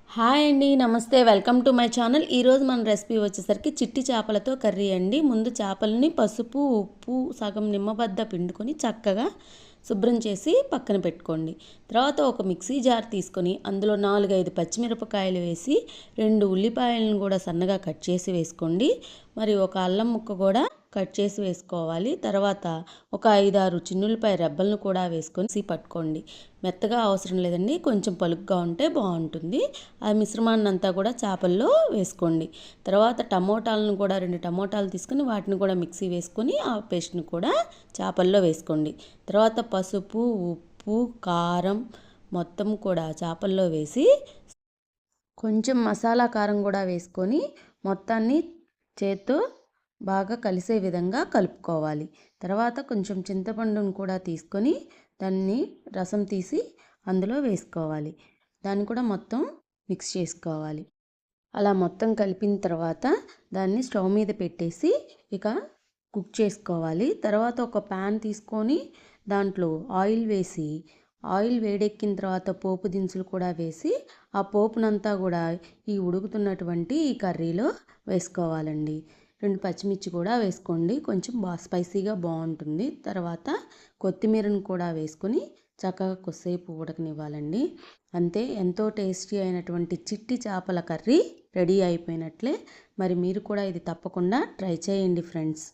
Hi అండి, నమస్తే. Welcome to my channel. ఈరోజు మన రెసిపీ వచ్చేసరికి చిట్టి చేపలతో కర్రీ అండి. ముందు చేపలని పసుపు, ఉప్పు, సగం నిమ్మబద్ద పిండుకొని చక్కగా శుభ్రం చేసి పక్కన పెట్టుకోండి. తర్వాత ఒక మిక్సీ జార్ తీసుకొని అందులో 4-5 పచ్చిమిరపకాయలు వేసి 2 ఉల్లిపాయలను కూడా సన్నగా కట్ చేసి వేసుకోండి. మరి ఒక అల్లం ముక్క కూడా కట్ చేసి వేసుకోవాలి. తర్వాత ఒక 5-6 చిన్నులపై రెబ్బలను కూడా వేసుకొని పట్టుకోండి. మెత్తగా అవసరం లేదండి, కొంచెం పలుగ్గా ఉంటే బాగుంటుంది. ఆ మిశ్రమాన్ని అంతా కూడా చేపల్లో వేసుకోండి. తర్వాత టమోటాలను కూడా 2 టమోటాలు తీసుకొని వాటిని కూడా మిక్సీ వేసుకొని ఆ పేస్ట్ని కూడా చేపల్లో వేసుకోండి. తర్వాత పసుపు, ఉప్పు, కారం మొత్తం కూడా చేపల్లో వేసి కొంచెం మసాలా కారం కూడా వేసుకొని మొత్తాన్ని చేత్తో బాగా కలిసే విధంగా కలుపుకోవాలి. తర్వాత కొంచెం చింతపండును కూడా తీసుకొని దాన్ని రసం తీసి అందులో వేసుకోవాలి. దాన్ని కూడా మొత్తం మిక్స్ చేసుకోవాలి. అలా మొత్తం కలిపిన తర్వాత దాన్ని స్టవ్ మీద పెట్టేసి ఇక కుక్ చేసుకోవాలి. తర్వాత ఒక ప్యాన్ తీసుకొని దాంట్లో ఆయిల్ వేసి ఆయిల్ వేడెక్కిన తర్వాత పోపు దినుసులు కూడా వేసి ఆ పోపునంతా కూడా ఈ ఉడుకుతున్నటువంటి ఈ కర్రీలో వేసుకోవాలండి. 2 పచ్చిమిర్చి కూడా వేసుకోండి, కొంచెం స్పైసీగా బాగుంటుంది. తర్వాత కొత్తిమీరను కూడా వేసుకొని చక్కగా కొద్దిసేపు ఉడకనివ్వాలండి. అంతే, ఎంతో టేస్టీ అయినటువంటి చిట్టి చేపల కర్రీ రెడీ అయిపోయినట్లే. మరి మీరు కూడా ఇది తప్పకుండా ట్రై చేయండి ఫ్రెండ్స్.